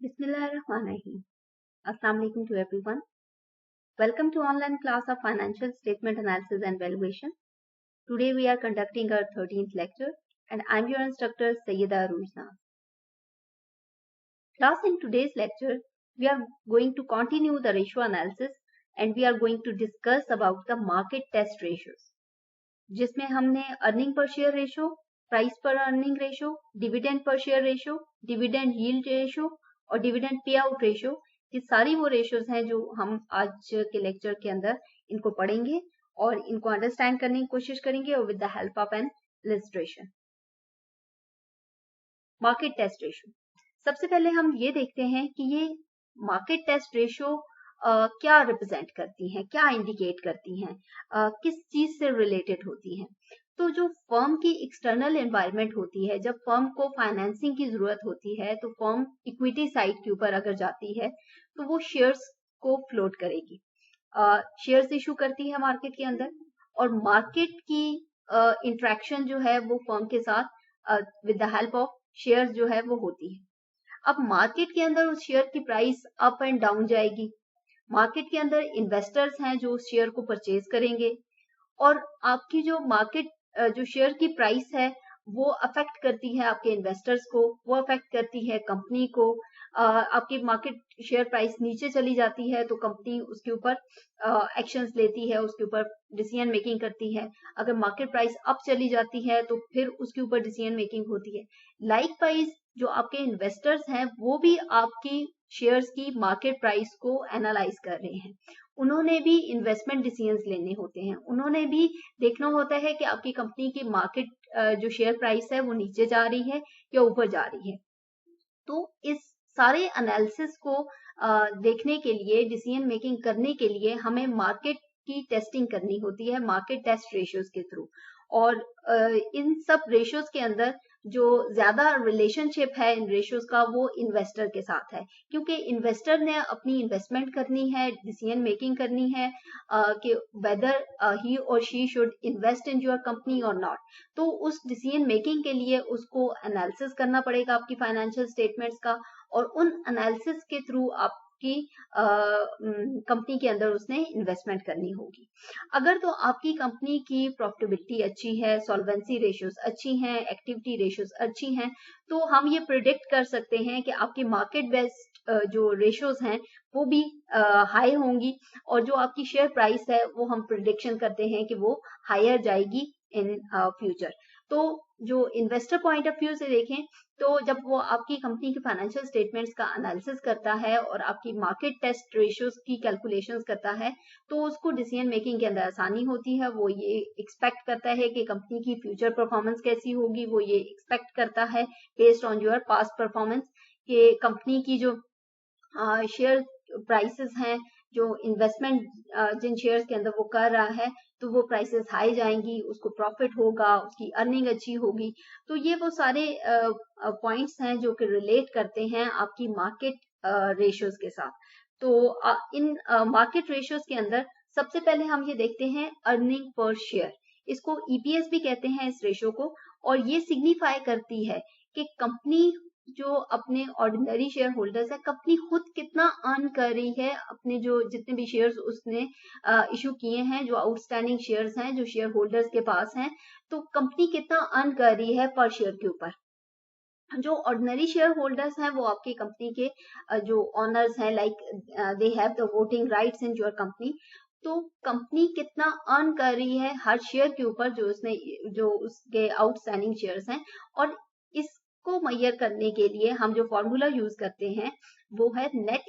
Bismillahirrahmanirrahim. Assalamu alaikum to everyone. Welcome to online class of Financial Statement Analysis and Valuation. Today we are conducting our 13th lecture and I'm your instructor Sayyida Arujna. Class, in today's lecture we are going to continue the ratio analysis and we are going to discuss about the market test ratios, जिसमें हमने earning per share ratio, price per earning ratio, dividend per share ratio, dividend yield ratio और dividend pay out ratio, ये सारी वो ratios हैं जो हम आज के लेक्चर के अंदर इनको पढ़ेंगे और इनको अंडरस्टैंड करने की कोशिश करेंगे और with the help of an illustration. Market test ratio. सबसे पहले हम ये देखते हैं कि ये मार्केट टेस्ट रेशो क्या रिप्रेजेंट करती हैं, क्या इंडिकेट करती हैं, किस चीज से रिलेटेड होती हैं. तो जो फर्म की एक्सटर्नल एनवायरनमेंट होती है, जब फर्म को फाइनेंसिंग की जरूरत होती है तो फर्म इक्विटी साइड के ऊपर अगर जाती है तो वो शेयर्स को फ्लोट करेगी, शेयर्स इशू करती है मार्केट के अंदर और मार्केट की इंटरेक्शन जो है वो फर्म के साथ with the help of shares जो है वो होती है. अब मार्केट के अंदर उस शेयर की प्राइस अप एंड डाउन जाएगी. मार्केट के अंदर इन्वेस्टर्स हैं जो उस शेयर को परचेज करेंगे और आपकी जो मार्केट जो शेयर की प्राइस है वो अफेक्ट करती है आपके इन्वेस्टर्स को, वो अफेक्ट करती है कंपनी को. आपकी मार्केट शेयर प्राइस नीचे चली जाती है तो कंपनी उसके ऊपर एक्शंस लेती है, उसके ऊपर डिसीजन मेकिंग करती है. अगर मार्केट प्राइस अप चली जाती है तो फिर उसके ऊपर डिसीजन मेकिंग होती है. लाइकवाइज जो आपके इन्वेस्टर्स हैं वो भी आपकी शेयर्स की मार्केट प्राइस को एनालाइज कर रहे हैं. उन्होंने भी इन्वेस्टमेंट डिसीजंस लेने होते हैं, उन्होंने भी देखना होता है कि आपकी कंपनी की मार्केट जो शेयर प्राइस है वो नीचे जा रही है या ऊपर जा रही है. तो इस सारे एनालिसिस को देखने के लिए, डिसीजन मेकिंग करने के लिए हमें मार्केट की टेस्टिंग करनी होती है मार्केट टेस्ट रेशियोज के थ्रू. और इन सब रेशियोज के अंदर जो ज्यादा रिलेशनशिप है इन रेशियोज का वो इन्वेस्टर के साथ है, क्योंकि इन्वेस्टर ने अपनी इन्वेस्टमेंट करनी है, डिसीजन मेकिंग करनी है कि वेदर ही और she should invest in your company और नॉट. तो उस डिसीजन मेकिंग के लिए उसको एनालिसिस करना पड़ेगा आपकी फाइनेंशियल स्टेटमेंट्स का और उन एनालिसिस के थ्रू आपकी कंपनी के अंदर उसने इन्वेस्टमेंट करनी होगी. अगर तो आपकी कंपनी की प्रॉफिटेबिलिटी अच्छी है, सॉल्वेंसी रेशियोज अच्छी हैं, एक्टिविटी रेशियोज अच्छी हैं, तो हम ये प्रिडिक्ट कर सकते हैं कि आपकी मार्केट बेस्ड जो रेशियोज हैं वो भी हाई होंगी और जो आपकी शेयर प्राइस है वो हम प्रिडिक्शन करते हैं कि वो हायर जाएगी इन फ्यूचर. तो जो इन्वेस्टर पॉइंट ऑफ व्यू से देखें तो जब वो आपकी कंपनी की फाइनेंशियल स्टेटमेंट्स का एनालिसिस करता है और आपकी मार्केट टेस्ट रेशियोज की कैलकुलेशंस करता है तो उसको डिसीजन मेकिंग के अंदर आसानी होती है. वो ये एक्सपेक्ट करता है कि कंपनी की फ्यूचर परफॉर्मेंस कैसी होगी, वो ये एक्सपेक्ट करता है based on your past performance कि कंपनी की जो शेयर प्राइसेस हैं, जो इन्वेस्टमेंट जिन शेयर्स के अंदर वो कर रहा है तो वो प्राइसेस हाई जाएंगी, उसको प्रॉफिट होगा, उसकी अर्निंग अच्छी होगी. तो ये वो सारे पॉइंट्स हैं जो कि रिलेट करते हैं आपकी मार्केट रेशियोज के साथ. तो इन मार्केट रेशियोज के अंदर सबसे पहले हम ये देखते हैं अर्निंग पर शेयर. इसको ईपीएस भी कहते हैं इस रेशियो को और ये सिग्निफाई करती है कि कंपनी जो अपने ऑर्डिनरी शेयर होल्डर्स है, कंपनी खुद कितना अर्न कर रही है अपने जो जितने भी शेयर्स उसने इशू किए हैं, जो आउटस्टैंडिंग शेयर्स हैं जो शेयर होल्डर्स के पास हैं, तो कंपनी कितना अर्न कर रही है पर शेयर के ऊपर. जो ऑर्डिनरी शेयर होल्डर्स हैं वो आपकी कंपनी के जो ऑनर्स हैं, like they have the voting rights in your company. तो कंपनी कितना अर्न कर रही है हर शेयर के ऊपर जो उसके आउटस्टैंडिंग शेयर्स हैं. और इसको मेजर करने के लिए हम जो फॉर्मूला यूज करते हैं वो है net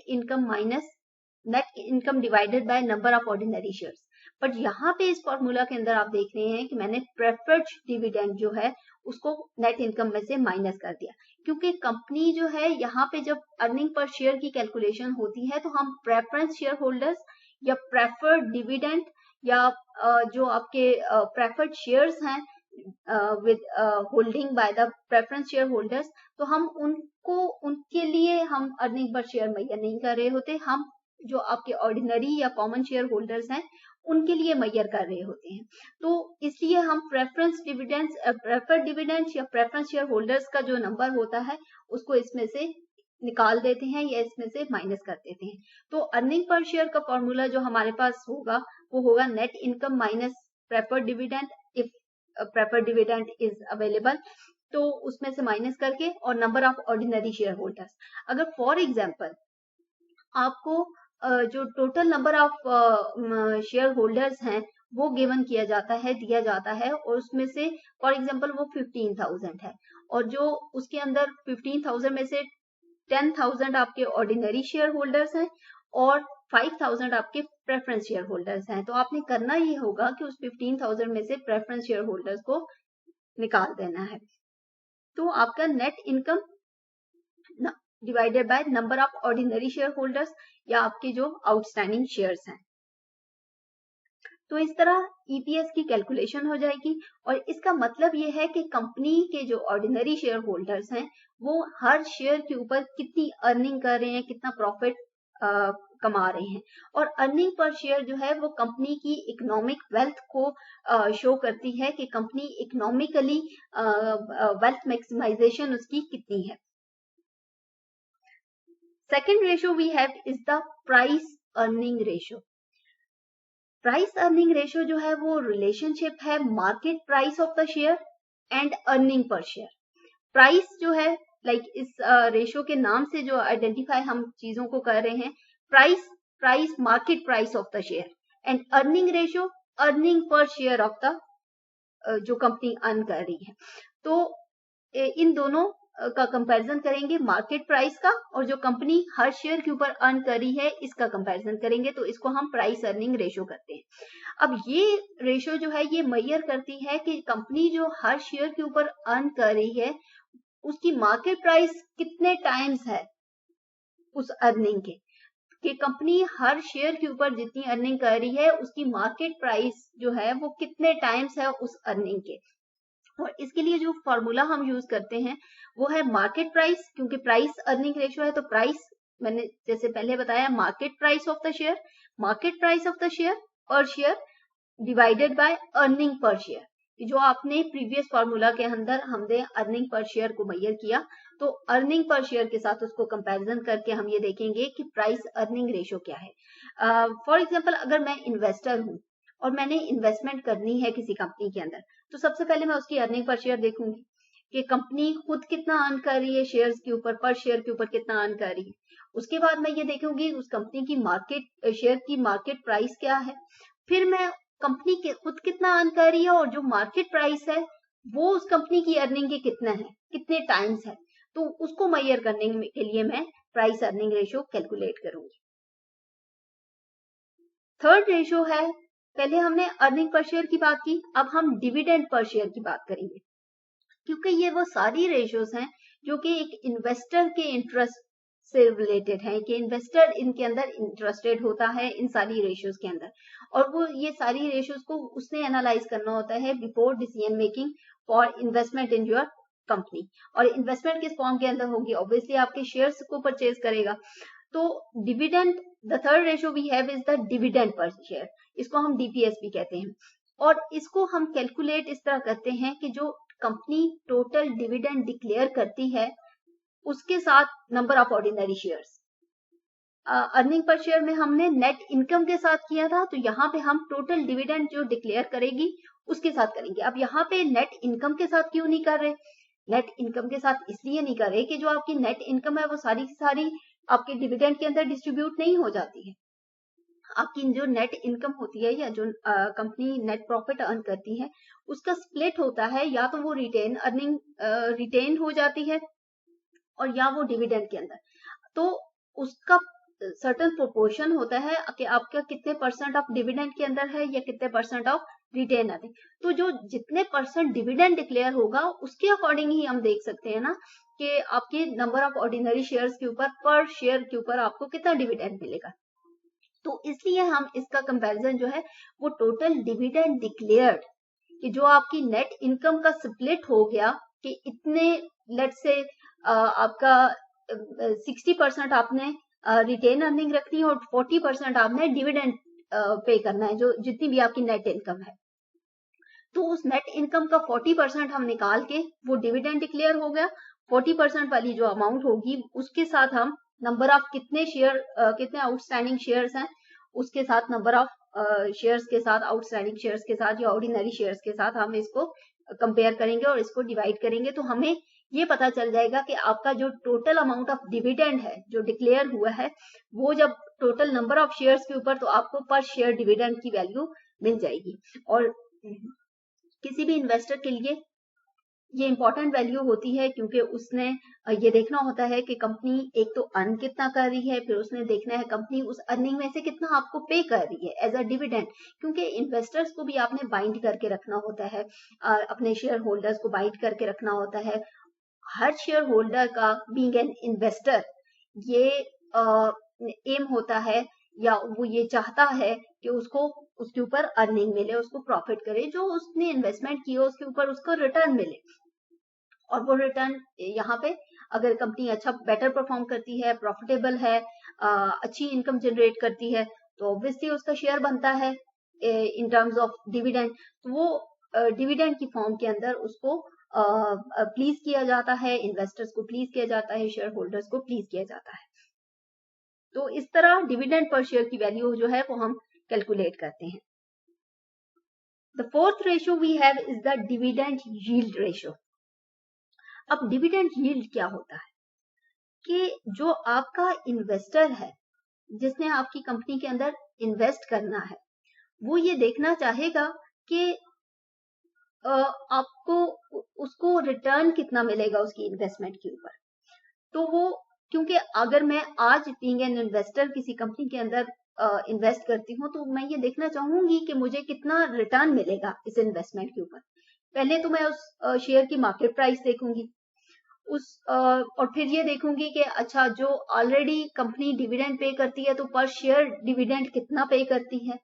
income divided by number of ordinary shares. But यहाँ पे इस फॉर्मूला के अंदर आप देख रहे हैं कि मैंने प्रेफर्ड डिविडेंड जो है उसको नेट इनकम में से माइनस कर दिया, क्योंकि कंपनी जो है यहाँ पे जब अर्निंग पर शेयर की कैलकुलेशन होती है तो हम प्रेफरेंस शेयर होल्डर्स या प्रेफर्ड डिविडेंड या जो आपके प्रेफर्ड शेयर्स हैं with holding by the preference shareholders, तो हम उनके लिए हम अर्निंग पर शेयर मेजर नहीं कर रहे होते, हम जो आपके ऑर्डिनरी या कॉमन शेयर होल्डर्स हैं उनके लिए मेजर कर रहे होते हैं. तो इसलिए हम प्रेफरेंस डिविडेंड्स, प्रेफर्ड डिविडेंड्स या प्रेफरेंस शेयर होल्डर्स का जो नंबर होता है उसको इसमें से निकाल देते हैं या इसमें से माइनस कर देते हैं। तो अर्निंग पर शेयर का फॉर्मूला जो हमारे पास होगा वो होगा net income minus preferred dividend, if preferred dividend is available, तो उसमें से माइनस करके, और number of ordinary share holders. अगर फॉर एग्जाम्पल आपको जो total number of share holders हैं वो गिवन किया जाता है, दिया जाता है, और उसमें से फॉर एग्जाम्पल वो 15,000 है, और जो उसके अंदर 15,000 में से 10,000 आपके ऑर्डिनरी शेयर होल्डर्स हैं और 5,000 आपके प्रेफरेंस शेयर होल्डर्स हैं, तो आपने करना ये होगा कि उस 15,000 में से प्रेफरेंस शेयर होल्डर्स को निकाल देना है। तो आपका net income divided by number of ordinary share holders, या आपके जो आउटस्टैंडिंग शेयर्स हैं। तो इस तरह ईपीएस की कैलकुलेशन हो जाएगी, और इसका मतलब ये है कि कंपनी के जो ऑर्डिनरी शेयर होल्डर्स हैं वो हर शेयर के ऊपर कितनी अर्निंग कर रहे हैं, कितना प्रॉफिट कमा रहे हैं। और अर्निंग पर शेयर जो है वो कंपनी की इकोनॉमिक वेल्थ को शो करती है कि कंपनी इकोनॉमिकली वेल्थ मैक्सिमाइजेशन उसकी कितनी है। Second ratio we have is the price earning ratio. Price earning ratio जो है वो रिलेशनशिप है market price of the share and earning per share. Price जो है इस रेशियो के नाम से जो आइडेंटिफाई हम चीजों को कर रहे हैं, price market price of the share, and earning ratio earning per share of the जो कंपनी अर्न कर रही है। तो इन दोनों का कंपैरिजन करेंगे, मार्केट प्राइस का, और जो कंपनी हर शेयर के ऊपर अर्न कर रही है इसका कंपैरिजन करेंगे, तो इसको हम प्राइस अर्निंग रेशियो करते हैं। अब ये रेशियो जो है ये मेजर करती है कि कंपनी जो हर शेयर के ऊपर अर्न कर रही है उसकी मार्केट प्राइस कितने टाइम्स है उस अर्निंग के, कि कंपनी हर शेयर के ऊपर जितनी अर्निंग कर रही है उसकी मार्केट प्राइस जो है वो कितने टाइम्स है उस अर्निंग के। और इसके लिए जो फॉर्मूला हम यूज करते हैं वो है मार्केट प्राइस, क्योंकि प्राइस अर्निंग रेशियो है तो प्राइस मैंने जैसे पहले बताया market price of the share, market price of the share per share divided by earning per share. जो आपने प्रीवियस फॉर्मूला के अंदर हमने अर्निंग पर शेयर को मेजर किया, तो अर्निंग पर शेयर के साथ उसको कंपैरिजन करके हम ये देखेंगे कि प्राइस अर्निंग रेशियो क्या है। फॉर एग्जांपल अगर मैं इन्वेस्टर हूं और मैंने इन्वेस्टमेंट करनी है किसी कंपनी के अंदर, तो सबसे पहले मैं उसकी अर्निंग पर शेयर देखूंगी कि कंपनी खुद कितना अर्न कर रही है शेयर्स के ऊपर, पर शेयर के ऊपर कितना अर्न कर रही है। उसके बाद मैं ये देखूंगी उस कंपनी की मार्केट शेयर की मार्केट प्राइस क्या है, फिर मैं कंपनी के खुद कितना अर्न कर रही है और जो मार्केट प्राइस है वो उस कंपनी की अर्निंग के कितना है, कितने टाइम्स है, तो उसको मेजर करने के लिए मैं प्राइस अर्निंग रेशियो कैलकुलेट करूंगी। थर्ड रेशियो है, पहले हमने अर्निंग पर शेयर की बात की, अब हम डिविडेंड पर शेयर की बात करेंगे, क्योंकि ये वो सारी रेशियोज हैं जो कि एक इन्वेस्टर के इंटरेस्ट से रिलेटेड है, कि इन्वेस्टर इनके अंदर इंटरेस्टेड होता है इन सारी रेशियोज के अंदर, और वो ये सारी रेशियोज को उसने एनालाइज करना होता है before decision making for investment in your company. और इन्वेस्टमेंट किस फॉर्म के अंदर होगी, ऑब्वियसली आपके शेयर्स को परचेज करेगा। तो dividend, the third ratio we have is the dividend per share, इसको हम डीपीएस भी कहते हैं, और इसको हम कैलकुलेट इस तरह करते हैं कि जो कंपनी टोटल डिविडेंड डिक्लेयर करती है उसके साथ number of ordinary shares. Earning per share में हमने नेट इनकम के साथ किया था, तो यहाँ पे हम टोटल डिविडेंड जो डिक्लेयर करेगी उसके साथ करेंगे। अब यहाँ पे नेट इनकम के साथ क्यों नहीं कर रहे, नेट इनकम के साथ इसलिए नहीं कर रहे कि जो आपकी नेट इनकम है वो सारी की सारी आपके डिविडेंड के अंदर डिस्ट्रीब्यूट नहीं हो जाती है। आपकी जो नेट इनकम होती है या जो कंपनी नेट प्रॉफिट अर्न करती है उसका स्प्लिट होता है, या तो वो रिटेन अर्निंग रिटेन हो जाती है और या वो डिविडेंड के अंदर, तो उसका सर्टेन प्रोपोर्शन होता है कि आपका कितने परसेंट ऑफ डिविडेंड के अंदर है या कितने परसेंट ऑफ रिटेन अर्निंग। तो जो जितने परसेंट डिविडेंड डिक्लेयर होगा उसके अकॉर्डिंग ही हम देख सकते हैं ना कि आपके नंबर ऑफ ऑर्डिनरी शेयर्स के ऊपर पर शेयर के ऊपर आपको कितना डिविडेंड मिलेगा। तो इसलिए हम इसका कंपैरिजन जो है वो टोटल डिविडेंड डिक्लेयर्ड, कि जो आपकी नेट इनकम का स्प्लिट हो गया कि इतने, लेट्स से आपका 60% आपने रिटेन अर्निंग रखनी है और 40% आपने डिविडेंड पे करना है, जो जितनी भी आपकी नेट इनकम है। तो उस नेट इनकम का 40% हम निकाल के वो डिविडेंड डिक्लेयर हो गया, 40% वाली जो अमाउंट होगी उसके साथ हम नंबर ऑफ कितने आउटस्टैंडिंग शेयर्स हैं उसके साथ, नंबर ऑफ शेयर्स के साथ, आउटस्टैंडिंग शेयर्स के साथ या ऑर्डिनरी शेयर्स के साथ हम इसको कंपेयर करेंगे और इसको डिवाइड करेंगे, तो हमें ये पता चल जाएगा कि आपका जो टोटल अमाउंट ऑफ डिविडेंड है जो डिक्लेयर हुआ है, वो जब टोटल नंबर ऑफ शेयर्स के ऊपर, तो आपको पर शेयर डिविडेंड की वैल्यू मिल जाएगी। और किसी भी इन्वेस्टर के लिए ये इंपॉर्टेंट वैल्यू होती है, क्योंकि उसने ये देखना होता है कि कंपनी एक तो अर्न कितना कर रही है, फिर उसने देखना है कंपनी उस अर्निंग में से कितना आपको पे कर रही है एज अ डिविडेंड, क्योंकि इन्वेस्टर्स को भी आपने बाइंड करके रखना होता है, अपने शेयर होल्डर्स को बाइंड करके रखना होता है। हर शेयर होल्डर का बीइंग एन इन्वेस्टर ये एम होता है, या वो ये चाहता है कि उसको उसके ऊपर अर्निंग मिले, उसको प्रॉफिट करे, जो उसने इन्वेस्टमेंट की हो उसके ऊपर उसको रिटर्न मिले। और वो रिटर्न यहाँ पे अगर कंपनी अच्छा बेटर परफॉर्म करती है, प्रॉफिटेबल है, अच्छी इनकम जनरेट करती है, तो ऑब्वियसली उसका शेयर बनता है इन टर्म्स ऑफ डिविडेंड। तो वो डिविडेंड की फॉर्म के अंदर उसको प्लीज किया जाता है, इन्वेस्टर्स को प्लीज किया जाता है, शेयर होल्डर्स को प्लीज किया जाता है। तो इस तरह डिविडेंड पर शेयर की वैल्यू जो है वो हम कैलकुलेट करते हैं। The fourth ratio we have is the dividend yield ratio. अब डिविडेंड यील्ड क्या होता है कि जो आपका इन्वेस्टर है जिसने आपकी कंपनी के अंदर इन्वेस्ट करना है, वो ये देखना चाहेगा कि आपको उसको रिटर्न कितना मिलेगा उसकी इन्वेस्टमेंट के ऊपर। तो वो, क्योंकि अगर मैं आज बीइंग एन इन्वेस्टर किसी कंपनी के अंदर इन्वेस्ट करती हूँ, तो मैं ये देखना चाहूंगी कि मुझे कितना रिटर्न मिलेगा इस इन्वेस्टमेंट के ऊपर। पहले तो मैं उस शेयर की मार्केट प्राइस देखूंगी, और फिर ये देखूंगी कि अच्छा, जो ऑलरेडी कंपनी डिविडेंड पे करती है तो पर शेयर डिविडेंड कितना पे करती है।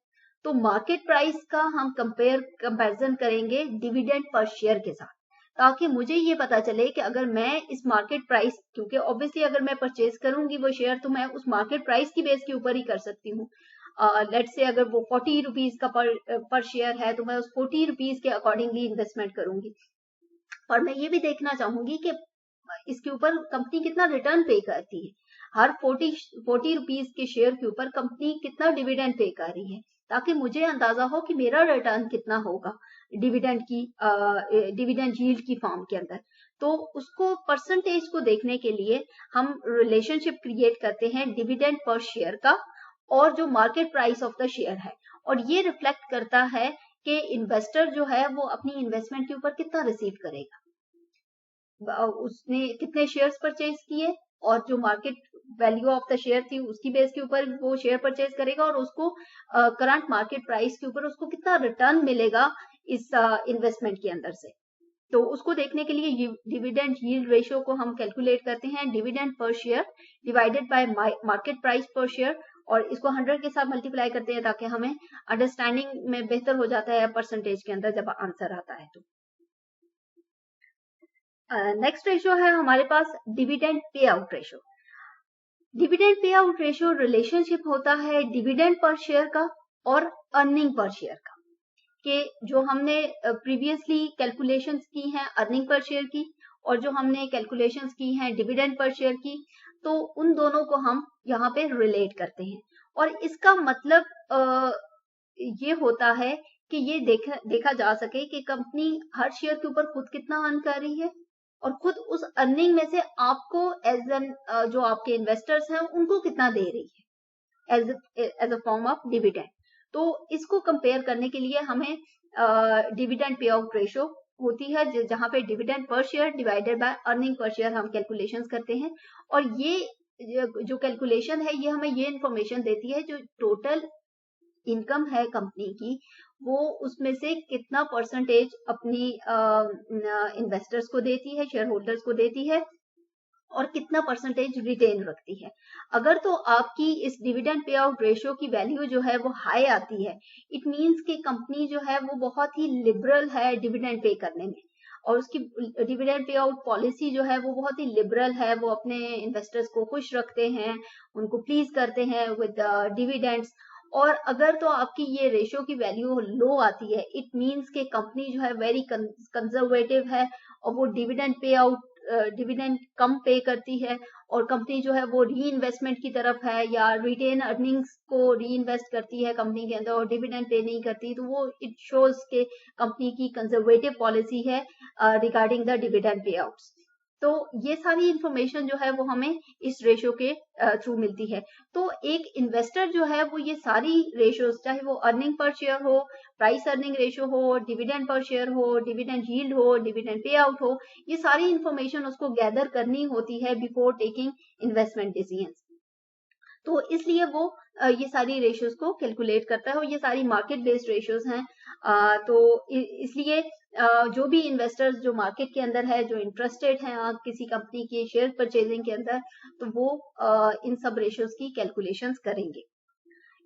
तो मार्केट प्राइस का हम कंपैरिजन करेंगे डिविडेंड पर शेयर के साथ, ताकि मुझे ये पता चले कि अगर मैं इस मार्केट प्राइस, क्योंकि ऑब्वियसली अगर मैं परचेज करूंगी वो शेयर, तो मैं उस मार्केट प्राइस की बेस के ऊपर ही कर सकती हूँ। लेट्स से अगर वो 40 रुपीज का पर शेयर है, तो मैं उस 40 रुपीज के अकॉर्डिंगली इन्वेस्टमेंट करूंगी। और मैं ये भी देखना चाहूंगी कि इसके ऊपर कंपनी कितना रिटर्न पे करती है। हर 40 रुपीज के शेयर के ऊपर कंपनी कितना डिविडेंड पे कर रही है, ताकि मुझे अंदाजा हो कि मेरा रिटर्न कितना होगा डिविडेंड यील्ड की फॉर्म के अंदर। तो उसको परसेंटेज को देखने के लिए हम रिलेशनशिप क्रिएट करते हैं डिविडेंड पर शेयर का और जो market price of the share है, और ये रिफ्लेक्ट करता है कि इन्वेस्टर जो है वो अपनी इन्वेस्टमेंट के ऊपर कितना रिसीव करेगा, उसने कितने शेयर्स परचेज किए, और जो market value of the share थी उसकी बेस के ऊपर वो शेयर परचेज करेगा, और उसको करंट मार्केट प्राइस के ऊपर उसको कितना रिटर्न मिलेगा इस इन्वेस्टमेंट के अंदर से। तो उसको देखने के लिए डिविडेंड यील्ड रेशियो को हम कैलकुलेट करते हैं dividend per share divided bye market price पर शेयर, और इसको 100 के साथ मल्टीप्लाई करते हैं, ताकि हमें अंडरस्टैंडिंग में बेहतर हो जाता है परसेंटेज के अंदर जब आंसर आता है। तो नेक्स्ट रेशियो है हमारे पास dividend pay out ratio. Dividend pay out ratio relationship होता है डिविडेंड पर शेयर का और अर्निंग पर शेयर का, कि जो हमने प्रीवियसली कैलकुलेशंस की हैं अर्निंग पर शेयर की, और जो हमने कैलकुलेशंस की हैं डिविडेंड पर शेयर की, तो उन दोनों को हम यहाँ पे रिलेट करते हैं। और इसका मतलब ये होता है कि ये देखा जा सके कि कंपनी हर शेयर के ऊपर खुद कितना अर्न कर रही है, और खुद उस अर्निंग में से आपको एज एन जो आपके इन्वेस्टर्स हैं उनको कितना दे रही है as a form of dividend. तो इसको कंपेयर करने के लिए हमें डिविडेंड पे आउट रेशियो होती है, जहां पे dividend per share divided by earning per share हम कैलकुलेशंस करते हैं। और ये जो कैलकुलेशन है ये हमें ये इंफॉर्मेशन देती है जो टोटल इनकम है कंपनी की, वो उसमें से कितना परसेंटेज अपनी इन्वेस्टर्स को देती है, शेयर होल्डर्स को देती है, और कितना परसेंटेज रिटेन रखती है। अगर तो आपकी इस डिविडेंड पे आउट रेशियो की वैल्यू जो है वो हाई आती है, इट मींस कि कंपनी जो है वो बहुत ही लिबरल है डिविडेंड पे करने में, और उसकी डिविडेंड पे आउट पॉलिसी जो है वो बहुत ही लिबरल है, वो अपने इन्वेस्टर्स को खुश रखते हैं, उनको प्लीज करते हैं विद डिविडेंड्स। और अगर तो आपकी ये रेशियो की वैल्यू लो आती है, इट मींस कि कंपनी जो है वेरी कंजर्वेटिव है, और वो डिविडेंड पे आउट डिविडेंड कम पे करती है और कंपनी जो है वो री इन्वेस्टमेंट की तरफ है या रिटेन अर्निंग्स को री इन्वेस्ट करती है कंपनी के अंदर और डिविडेंड पे नहीं करती, तो वो इट शोज के कंपनी की कंजर्वेटिव पॉलिसी है regarding the dividend pay outs. तो ये सारी इंफॉर्मेशन जो है वो हमें इस रेशियो के थ्रू मिलती है। तो एक इन्वेस्टर जो है वो ये सारी रेशियोज, चाहे वो अर्निंग पर शेयर हो, प्राइस अर्निंग रेशियो हो, डिविडेंड पर शेयर हो, डिविडेंड यील्ड हो, डिविडेंड पे आउट हो, ये सारी इंफॉर्मेशन उसको गैदर करनी होती है बिफोर टेकिंग इन्वेस्टमेंट डिसीजंस। तो इसलिए वो ये सारी रेशियोज को कैलकुलेट करता है और ये सारी मार्केट बेस्ड रेशियोज हैं। तो इसलिए जो भी इन्वेस्टर्स जो मार्केट के अंदर है, जो इंटरेस्टेड हैं किसी कंपनी के शेयर परचेजिंग के अंदर, तो वो इन सब रेशियोज की कैलकुलेशंस करेंगे।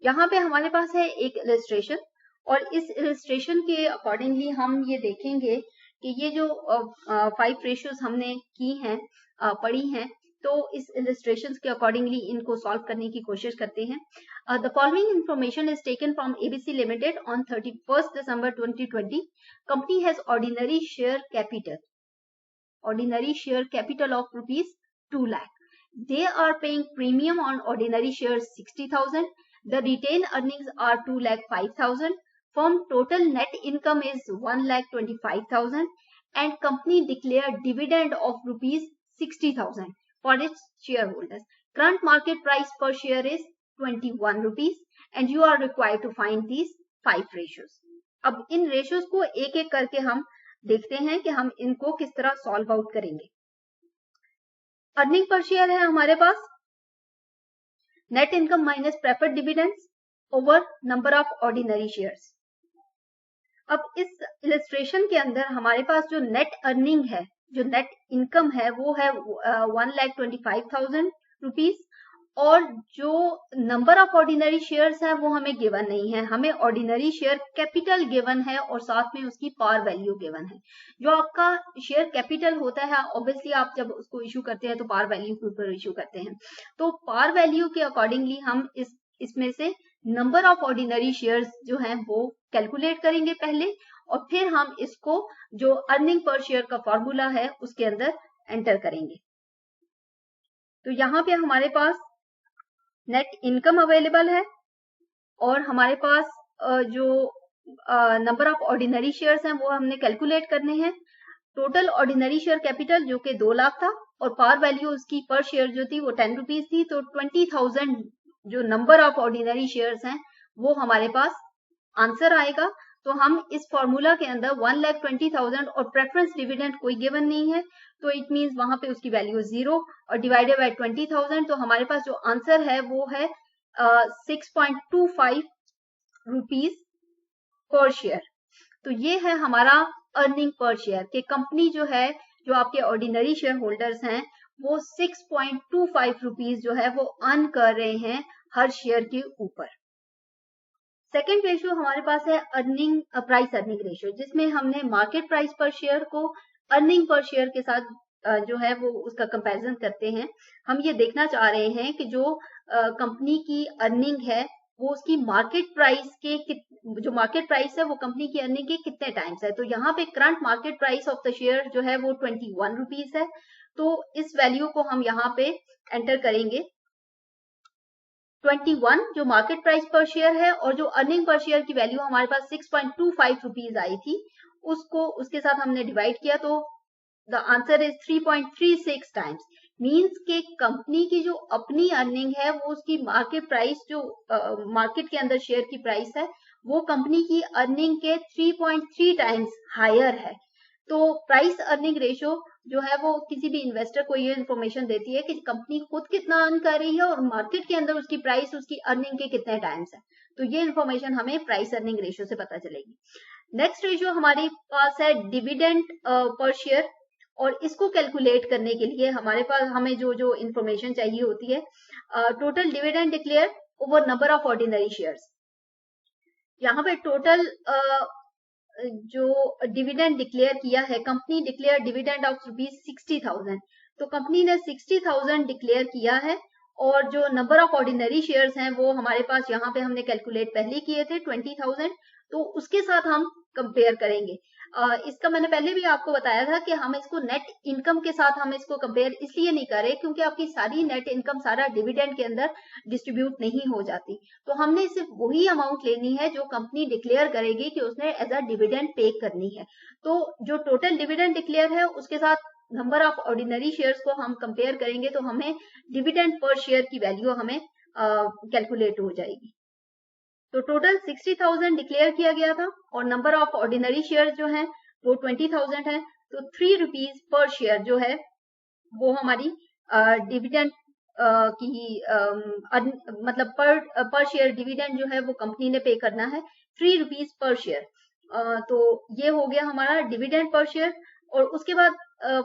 यहाँ पे हमारे पास है एक इलस्ट्रेशन और इस इलस्ट्रेशन के अकॉर्डिंगली हम ये देखेंगे कि ये जो 5 रेशियोज हमने की हैं, पढ़ी हैं, तो इस इलस्ट्रेशंस के अकॉर्डिंगली इनको सॉल्व करने की कोशिश करते हैं। The following information is taken from ABC limited on 31st December 2020. Company has ordinary share capital of rupees 2 lakh. They are paying premium on ordinary shares 60,000. The retained earnings are 2 lakh 5,000. Firm total net income is 1 lakh 25,000 and company declared dividend of rupees 60,000 for its shareholders. Current market price per share is 21 rupees and you are required to find these 5 ratios. अब इन ratios को एक एक करके हम देखते हैं कि हम इनको किस तरह सॉल्व आउट करेंगे। अर्निंग पर शेयर है हमारे पास net income minus preferred dividends over number of ordinary shares. अब इस इलस्ट्रेशन के अंदर हमारे पास जो नेट अर्निंग है, जो नेट इनकम है, वो है 1,25,000 रुपीज और जो नंबर ऑफ ऑर्डिनरी शेयर्स है वो हमें गिवन नहीं है, हमें ऑर्डिनरी शेयर कैपिटल गिवन है और साथ में उसकी पार वैल्यू गिवन है। जो आपका शेयर कैपिटल होता है, ऑब्वियसली आप जब उसको इशू करते हैं तो पार वैल्यू के ऊपर इशू करते हैं, तो पार वैल्यू के अकॉर्डिंगली हम इसमें से नंबर ऑफ ऑर्डिनरी शेयर्स जो हैं वो कैलकुलेट करेंगे पहले और फिर हम इसको जो अर्निंग पर शेयर का फॉर्मूला है उसके अंदर एंटर करेंगे। तो यहाँ पे हमारे पास नेट इनकम अवेलेबल है और हमारे पास जो नंबर ऑफ ऑर्डिनरी शेयर्स हैं वो हमने कैलकुलेट करने हैं। टोटल ऑर्डिनरी शेयर कैपिटल जो कि 2 लाख था और पार वैल्यू उसकी पर शेयर जो थी वो 10 रुपीज थी, तो 20,000 जो नंबर ऑफ ऑर्डिनरी शेयर्स हैं वो हमारे पास आंसर आएगा। तो हम इस फॉर्मूला के अंदर 1,20,000 और प्रेफरेंस डिविडेंड कोई गिवन नहीं है, तो इट मींस वहां पे उसकी वैल्यू 0 और डिवाइडेड बाय 20,000, तो हमारे पास जो आंसर है वो है 6.25 रुपीज पर शेयर। तो ये है हमारा अर्निंग पर शेयर कि कंपनी जो है, जो आपके ऑर्डिनरी शेयर होल्डर्स हैं, वो 6.25 रुपीज जो है वो अर्न कर रहे हैं हर शेयर के ऊपर। सेकेंड रेशियो हमारे पास है अर्निंग प्राइस अर्निंग रेशियो, जिसमें हमने मार्केट प्राइस पर शेयर को अर्निंग पर शेयर के साथ जो है वो उसका कंपैरिजन करते हैं। हम ये देखना चाह रहे हैं कि जो कंपनी की अर्निंग है वो उसकी मार्केट प्राइस के जो मार्केट प्राइस है वो कंपनी की अर्निंग के कितने टाइम्स है। तो यहाँ पे current market price of the share जो है वो 21 रुपीज है, तो इस वैल्यू को हम यहाँ पे एंटर करेंगे। 21 जो मार्केट प्राइस पर शेयर है और जो अर्निंग पर शेयर की वैल्यू हमारे पास 6.25 रुपीज आई थी, उसको उसके साथ हमने डिवाइड किया, तो the answer is 3.36 times. Means के कंपनी की जो अपनी अर्निंग है वो उसकी मार्केट प्राइस जो मार्केट के अंदर शेयर की प्राइस है वो कंपनी की अर्निंग के 3.3 टाइम्स हायर है। तो प्राइस अर्निंग रेशियो जो है वो किसी भी इन्वेस्टर को ये इन्फॉर्मेशन देती है कि कंपनी खुद कितना अर्न कर रही है और मार्केट के अंदर उसकी प्राइस उसकी अर्निंग के कितने टाइम्स है। तो ये इन्फॉर्मेशन हमें प्राइस अर्निंग रेशियो से पता चलेगी। नेक्स्ट रेशियो हमारे पास है डिविडेंड पर शेयर और इसको कैलकुलेट करने के लिए हमारे पास हमें जो इन्फॉर्मेशन चाहिए होती है, total dividend declare over number of ordinary shares. यहाँ पे टोटल जो डिविडेंड डिक्लेयर किया है, company declare dividend of rupees 60,000, तो कंपनी ने 60,000 डिक्लेयर किया है और जो नंबर ऑफ ऑर्डिनरी शेयर्स हैं वो हमारे पास यहाँ पे हमने कैलकुलेट पहले किए थे 20,000, तो उसके साथ हम कंपेयर करेंगे। इसका मैंने पहले भी आपको बताया था कि हम इसको नेट इनकम के साथ हम इसको कंपेयर इसलिए नहीं कर रहे क्योंकि आपकी सारी नेट इनकम सारा डिविडेंड के अंदर डिस्ट्रीब्यूट नहीं हो जाती। तो हमने सिर्फ वही अमाउंट लेनी है जो कंपनी डिक्लेयर करेगी कि उसने एज अ डिविडेंड पे करनी है। तो जो टोटल डिविडेंड डिक्लेयर है उसके साथ नंबर ऑफ ऑर्डिनरी शेयर्स को हम कंपेयर करेंगे तो हमें डिविडेंड पर शेयर की वैल्यू हमें कैलकुलेट हो जाएगी। तो टोटल 60,000 डिक्लेयर किया गया था और नंबर ऑफ ऑर्डिनरी शेयर जो है वो 20,000 है। तो 3 रुपीज पर शेयर जो है वो हमारी डिविडेंड की मतलब पर शेयर डिविडेंड जो है वो कंपनी ने पे करना है 3 रुपीज पर शेयर। तो ये हो गया हमारा डिविडेंड पर शेयर। और उसके बाद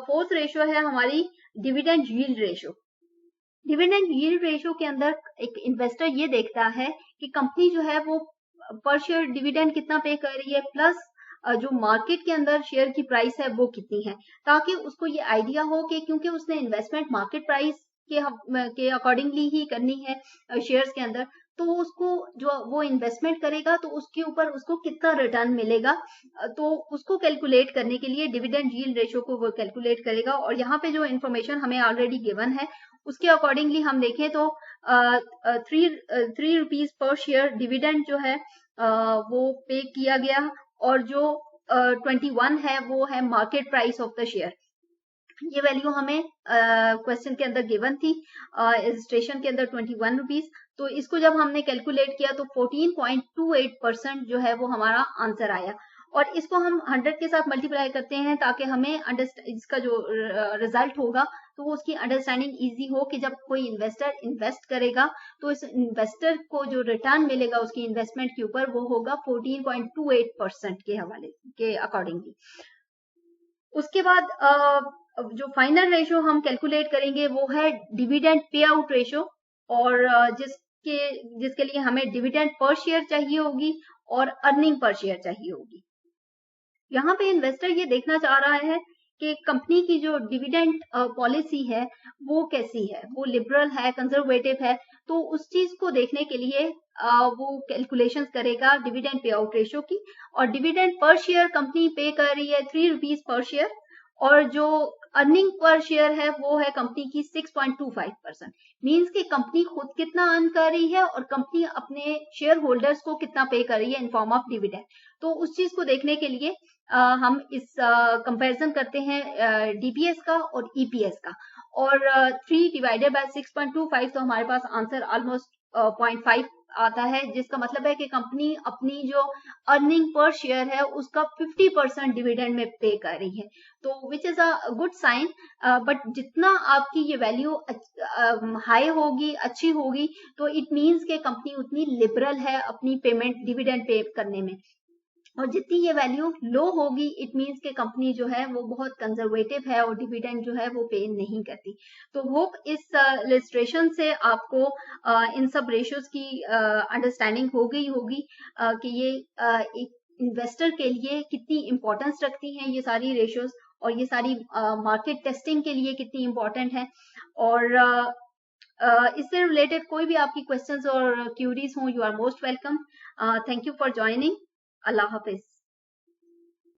फोर्थ रेशो है हमारी dividend yield ratio. Dividend yield ratio के अंदर एक इन्वेस्टर ये देखता है कि कंपनी जो है वो पर शेयर डिविडेंड कितना पे कर रही है प्लस जो मार्केट के अंदर शेयर की प्राइस है वो कितनी है, ताकि उसको ये आइडिया हो कि क्योंकि उसने इन्वेस्टमेंट मार्केट प्राइस के अकॉर्डिंगली ही करनी है शेयर्स के अंदर, तो उसको जो वो इन्वेस्टमेंट करेगा तो उसके ऊपर उसको कितना रिटर्न मिलेगा। तो उसको कैलकुलेट करने के लिए डिविडेंड यील्ड रेशो को वो कैलकुलेट करेगा। और यहाँ पे जो इन्फॉर्मेशन हमें ऑलरेडी गिवन है उसके अकॉर्डिंगली हम देखें तो 3 रुपीज पर शेयर डिविडेंड जो है वो पे किया गया और जो 21 है वो है market price of the share. ये वैल्यू हमें क्वेश्चन के अंदर गिवन थी रजिस्ट्रेशन के अंदर 21 रुपीज। तो इसको जब हमने कैलकुलेट किया तो 14.28% जो है वो हमारा आंसर आया। और इसको हम 100 के साथ मल्टीप्लाई करते हैं ताकि हमें इसका जो रिजल्ट होगा तो वो उसकी अंडरस्टैंडिंग इजी हो कि जब कोई इन्वेस्टर इन्वेस्ट करेगा तो इस इन्वेस्टर को जो रिटर्न मिलेगा उसकी इन्वेस्टमेंट के ऊपर वो होगा 14.28% के हवाले के अकॉर्डिंगली। उसके बाद जो फाइनल रेशो हम कैलकुलेट करेंगे वो है डिविडेंड पे आउट रेशो, और जिसके लिए हमें डिविडेंड पर शेयर चाहिए होगी और अर्निंग पर शेयर चाहिए होगी। यहाँ पे इन्वेस्टर ये देखना चाह रहा है कि कंपनी की जो डिविडेंड पॉलिसी है वो कैसी है, वो लिबरल है, कंजर्वेटिव है। तो उस चीज को देखने के लिए वो कैलकुलेशंस करेगा डिविडेंड पे आउट रेशो की। और डिविडेंड पर शेयर कंपनी पे कर रही है 3 रुपीज पर शेयर, और जो अर्निंग पर शेयर है वो है कंपनी की 6.25%। मींस कि कंपनी खुद कितना अर्न कर रही है और कंपनी अपने शेयर होल्डर्स को कितना पे कर रही है इन फॉर्म ऑफ डिविडेंड। तो उस चीज को देखने के लिए हम इस कंपैरिजन करते हैं डीपीएस का और ईपीएस का। और 3 डिवाइडेड बाय 6.25 तो हमारे पास आंसर ऑलमोस्ट 0.5 आता है, जिसका मतलब है कि कंपनी अपनी जो अर्निंग पर शेयर है उसका 50% डिविडेंड में पे कर रही है। तो which is a good sign. But जितना आपकी ये वैल्यू हाई होगी, अच्छी होगी, तो इट मीन्स के कंपनी उतनी लिबरल है अपनी पेमेंट डिविडेंड पे करने में। और जितनी ये वैल्यू लो होगी इट मीन्स के कंपनी जो है वो बहुत कंजर्वेटिव है और डिविडेंड जो है वो पे नहीं करती। तो होप इस इलस्ट्रेशन से आपको इन सब रेशियोज की अंडरस्टैंडिंग हो गई होगी कि ये एक इन्वेस्टर के लिए कितनी इंपॉर्टेंस रखती हैं ये सारी रेशियोज, और ये सारी मार्केट टेस्टिंग के लिए कितनी इंपॉर्टेंट है। और इससे रिलेटेड कोई भी आपकी क्वेश्चंस और क्यूरीज हो, you are most welcome. Thank you for joining. अल्लाह हाफिज।